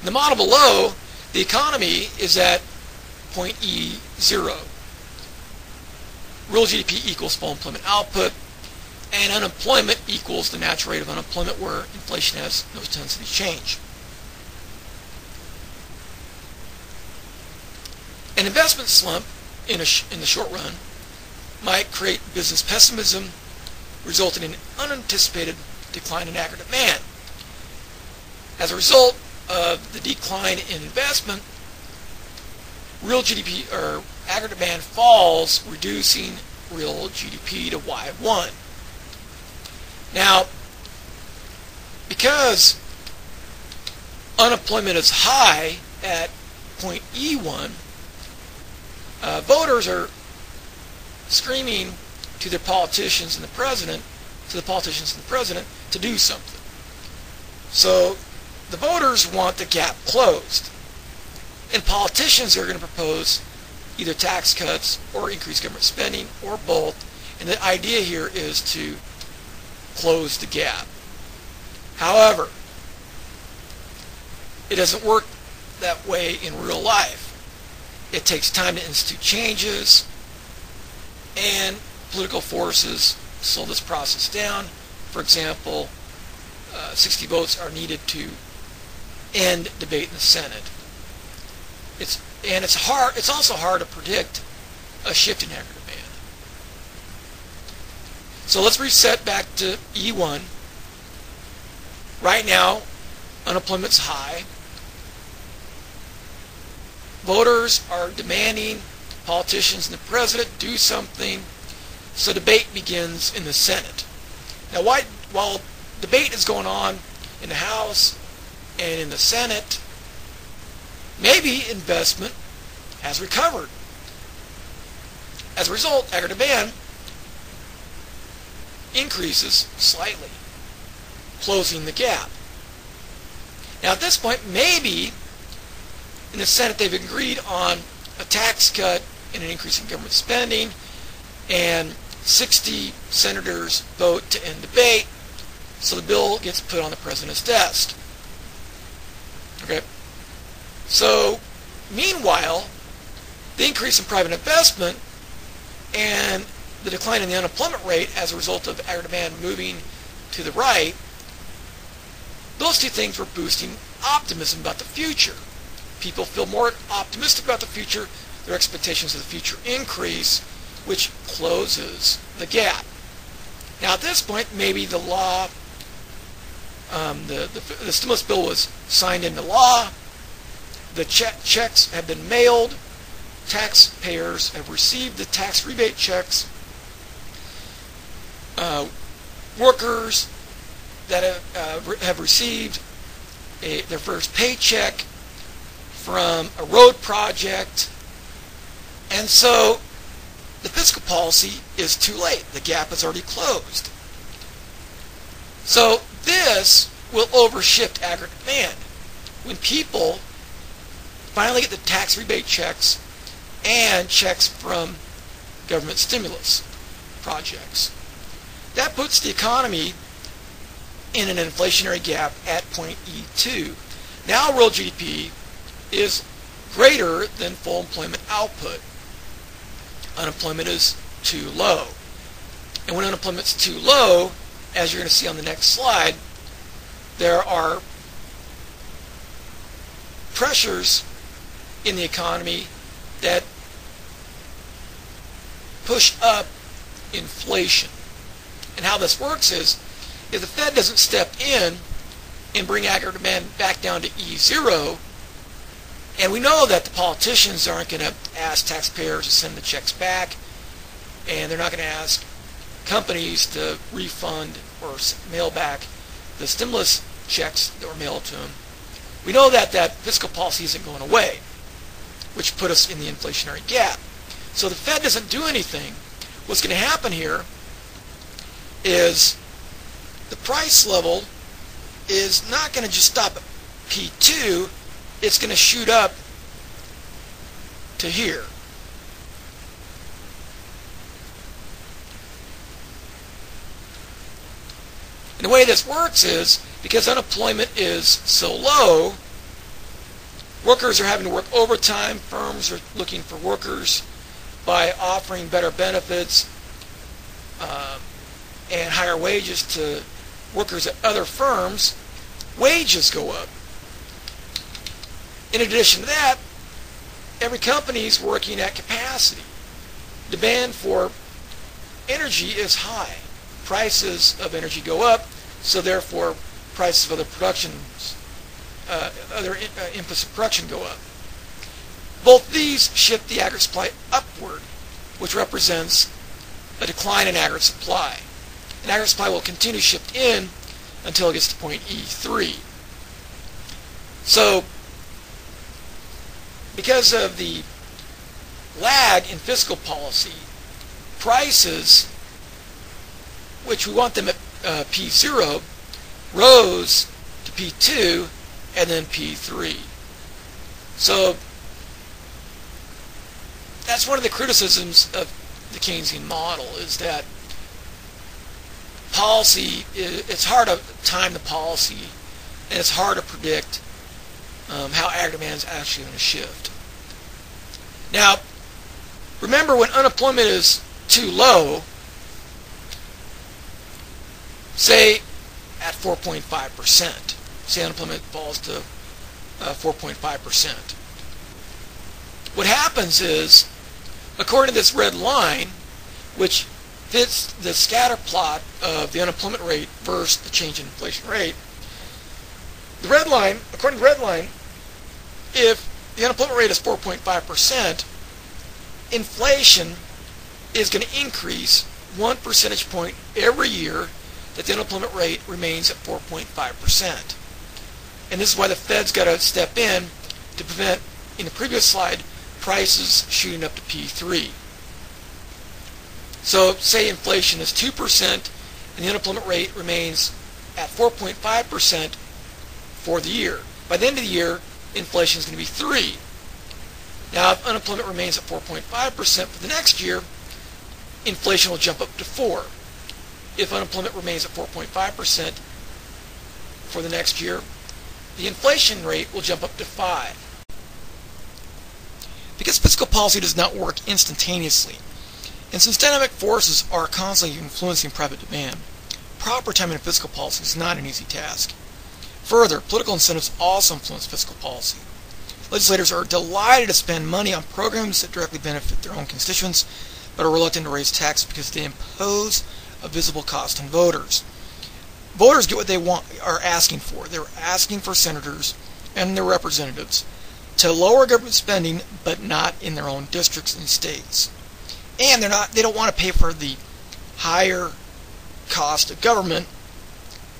In the model below, the economy is at point E0. Real GDP equals full employment output, and unemployment equals the natural rate of unemployment, where inflation has no tendency to change. An investment slump in the short run might create business pessimism, resulting in unanticipated decline in aggregate demand. As a result of the decline in investment, real GDP or aggregate demand falls, reducing real GDP to Y1. Now, because unemployment is high at point E1, voters are screaming to their politicians and the president, to do something. So the voters want the gap closed, and politicians are going to propose either tax cuts or increased government spending or both. And the idea here is to close the gap. However, it doesn't work that way in real life. It takes time to institute changes, and political forces slow this process down. For example, 60 votes are needed to end debate in the Senate. It's also hard to predict a shift in aggregate demand. So let's reset back to E1. Right now, unemployment's high. Voters are demanding politicians and the president do something, so debate begins in the Senate. Now, while debate is going on in the House and in the Senate, maybe investment has recovered. As a result, aggregate demand increases slightly, closing the gap. Now, at this point, maybe in the Senate they've agreed on a tax cut and an increase in government spending, and 60 senators vote to end debate, so the bill gets put on the president's desk. Okay. So, meanwhile, the increase in private investment and the decline in the unemployment rate as a result of aggregate demand moving to the right, those two things were boosting optimism about the future. People feel more optimistic about the future. Their expectations of the future increase, which closes the gap. Now, at this point, maybe the law, the stimulus bill was signed into law. The checks have been mailed. Taxpayers have received the tax rebate checks. Workers that have received their first paycheck from a road project. And so the fiscal policy is too late. The gap is already closed. So this will overshift aggregate demand. When people finally get the tax rebate checks and checks from government stimulus projects, that puts the economy in an inflationary gap at point E2. Now real GDP is greater than full employment output. Unemployment is too low. And when unemployment's too low, as you're going to see on the next slide, there are pressures in the economy that push up inflation. And how this works is, if the Fed doesn't step in and bring aggregate demand back down to E0, and we know that the politicians aren't going to ask taxpayers to send the checks back, and they're not going to ask companies to refund or mail back the stimulus checks that were mailed to them. We know that that fiscal policy isn't going away, which put us in the inflationary gap. So the Fed doesn't do anything. What's going to happen here is the price level is not going to just stop at P2, it's going to shoot up to here. And the way this works is, because unemployment is so low, Workers are having to work overtime. Firms are looking for workers by offering better benefits and higher wages to workers at other firms. Wages go up. In addition to that, every company is working at capacity. Demand for energy is high. Prices of energy go up, so therefore prices of other inputs of production go up. Both these shift the aggregate supply upward, which represents a decline in aggregate supply. And aggregate supply will continue to shift in until it gets to point E3. So, because of the lag in fiscal policy, prices, which we want them at P0, rose to P2 and then P3. So that's one of the criticisms of the Keynesian model, is that policy, it's hard to time the policy, and it's hard to predict how aggregate demand is actually going to shift. Now, remember, when unemployment is too low, say at 4.5%, say unemployment falls to 4.5%. What happens is, according to this red line, which fits the scatter plot of the unemployment rate versus the change in inflation rate, the red line, according to the red line, if the unemployment rate is 4.5%, inflation is going to increase 1 percentage point every year that the unemployment rate remains at 4.5%. And this is why the Fed's got to step in to prevent, in the previous slide, prices shooting up to P3. So say inflation is 2% and the unemployment rate remains at 4.5% for the year. By the end of the year, inflation is going to be 3. Now, if unemployment remains at 4.5% for the next year, inflation will jump up to 4. If unemployment remains at 4.5% for the next year, the inflation rate will jump up to 5. Because fiscal policy does not work instantaneously, and since dynamic forces are constantly influencing private demand, proper timing of fiscal policy is not an easy task. Further, political incentives also influence fiscal policy. Legislators are delighted to spend money on programs that directly benefit their own constituents, but are reluctant to raise taxes because they impose a visible cost on voters. Voters get what they are asking for. They're asking for senators and their representatives to lower government spending, but not in their own districts and states. And they don't want to pay for the higher cost of government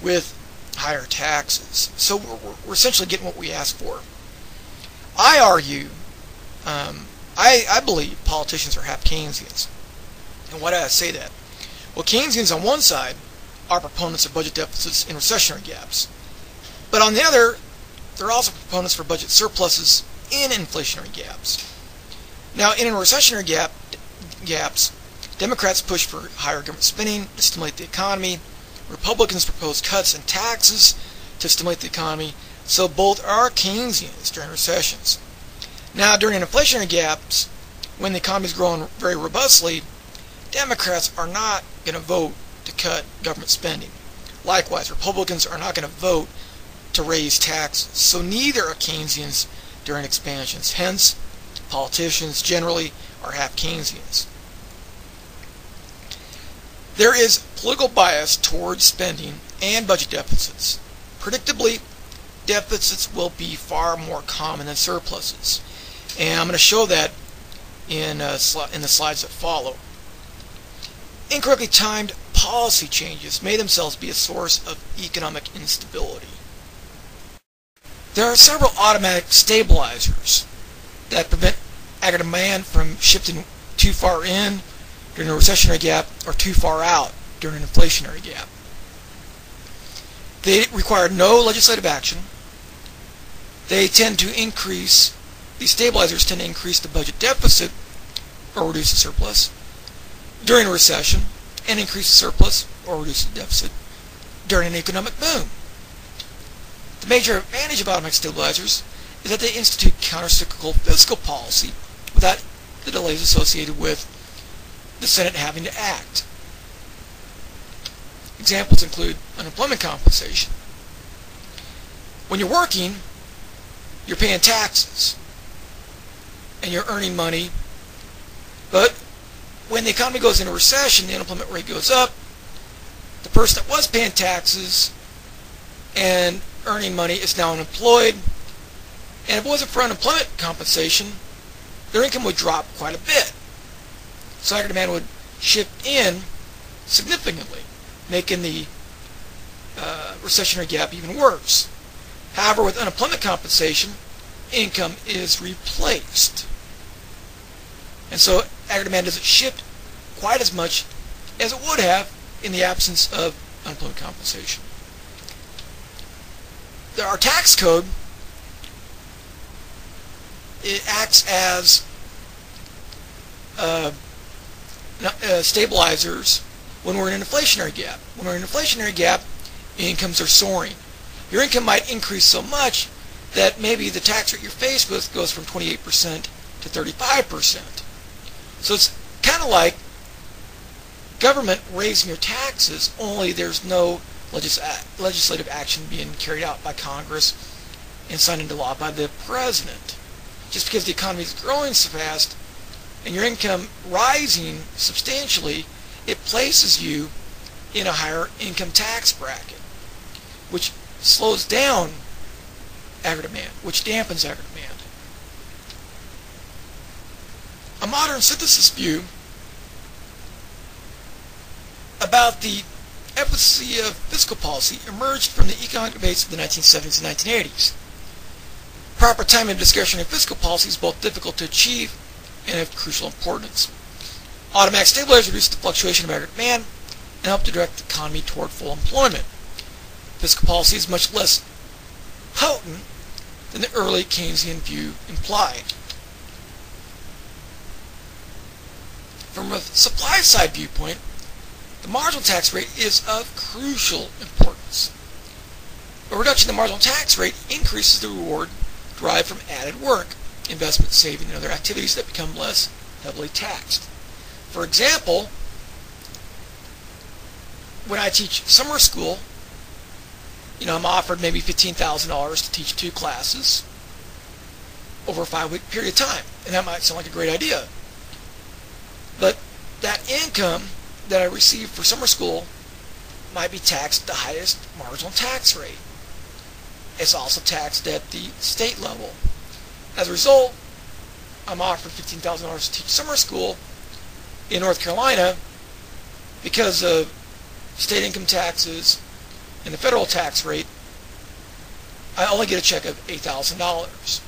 with higher taxes. So we're essentially getting what we ask for. I argue, I believe politicians are half Keynesians. And why do I say that? Well, Keynesians on one side are proponents of budget deficits and recessionary gaps. But on the other, they're also proponents for budget surpluses in inflationary gaps. Now, in recessionary gaps, Democrats push for higher government spending to stimulate the economy. Republicans propose cuts in taxes to stimulate the economy. So both are Keynesians during recessions. Now, during inflationary gaps, when the economy is growing very robustly, Democrats are not going to vote to cut government spending. Likewise, Republicans are not going to vote to raise taxes. So neither are Keynesians during expansions. Hence, politicians generally are half Keynesians. There is political bias towards spending and budget deficits. Predictably, deficits will be far more common than surpluses. And I'm going to show that in the slides that follow. Incorrectly timed policy changes may themselves be a source of economic instability. There are several automatic stabilizers that prevent aggregate demand from shifting too far in during a recessionary gap or too far out during an inflationary gap. They require no legislative action. These stabilizers tend to increase the budget deficit or reduce the surplus during a recession and increase the surplus or reduce the deficit during an economic boom. The major advantage of automatic stabilizers is that they institute countercyclical fiscal policy without the delays associated with the Senate having to act. Examples include unemployment compensation. When you're working, you're paying taxes and you're earning money, but when the economy goes into recession, the unemployment rate goes up. The person that was paying taxes and earning money is now unemployed, and if it wasn't for unemployment compensation, their income would drop quite a bit. So aggregate demand would shift in significantly, making the recessionary gap even worse. However, with unemployment compensation, income is replaced. And so aggregate demand doesn't shift quite as much as it would have in the absence of unemployment compensation. Our tax code, it acts as stabilizers when we're in an inflationary gap. When we're in an inflationary gap, incomes are soaring. Your income might increase so much that maybe the tax rate you're faced with goes from 28% to 35%. So it's kind of like government raising your taxes, only there's no legislative action being carried out by Congress and signed into law by the president. Just because the economy is growing so fast and your income rising substantially, it places you in a higher income tax bracket, which slows down aggregate demand, which dampens aggregate demand. A modern synthesis view about the efficacy of fiscal policy emerged from the economic debates of the 1970s and 1980s. Proper timing of discretionary fiscal policy is both difficult to achieve and of crucial importance. Automatic stabilizers reduce the fluctuation of aggregate demand and help to direct the economy toward full employment. Fiscal policy is much less potent than the early Keynesian view implied. From a supply side viewpoint, the marginal tax rate is of crucial importance. A reduction in the marginal tax rate increases the reward derived from added work, investment, saving, and other activities that become less heavily taxed. For example, when I teach summer school, I'm offered maybe $15,000 to teach 2 classes over a 5-week period of time. And that might sound like a great idea. But that income that I receive for summer school might be taxed at the highest marginal tax rate. It's also taxed at the state level. As a result, I'm offered $15,000 to teach summer school in North Carolina because of state income taxes and the federal tax rate. I only get a check of $8,000.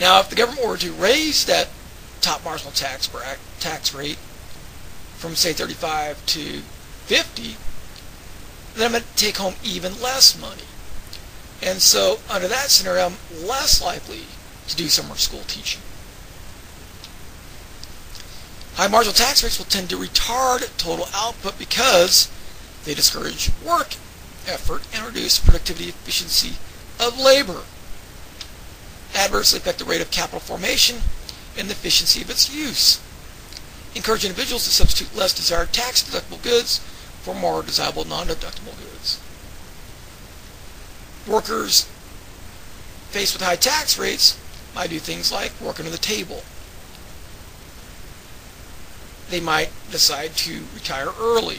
Now, if the government were to raise that top marginal tax rate from, say, 35 to 50, then I'm going to take home even less money. And so, under that scenario, I'm less likely to do summer school teaching. High marginal tax rates will tend to retard total output because they discourage work effort and reduce productivity efficiency of labor, adversely affect the rate of capital formation and the efficiency of its use, encourage individuals to substitute less desired tax-deductible goods for more desirable non-deductible goods. Workers faced with high tax rates might do things like work under the table. They might decide to retire early.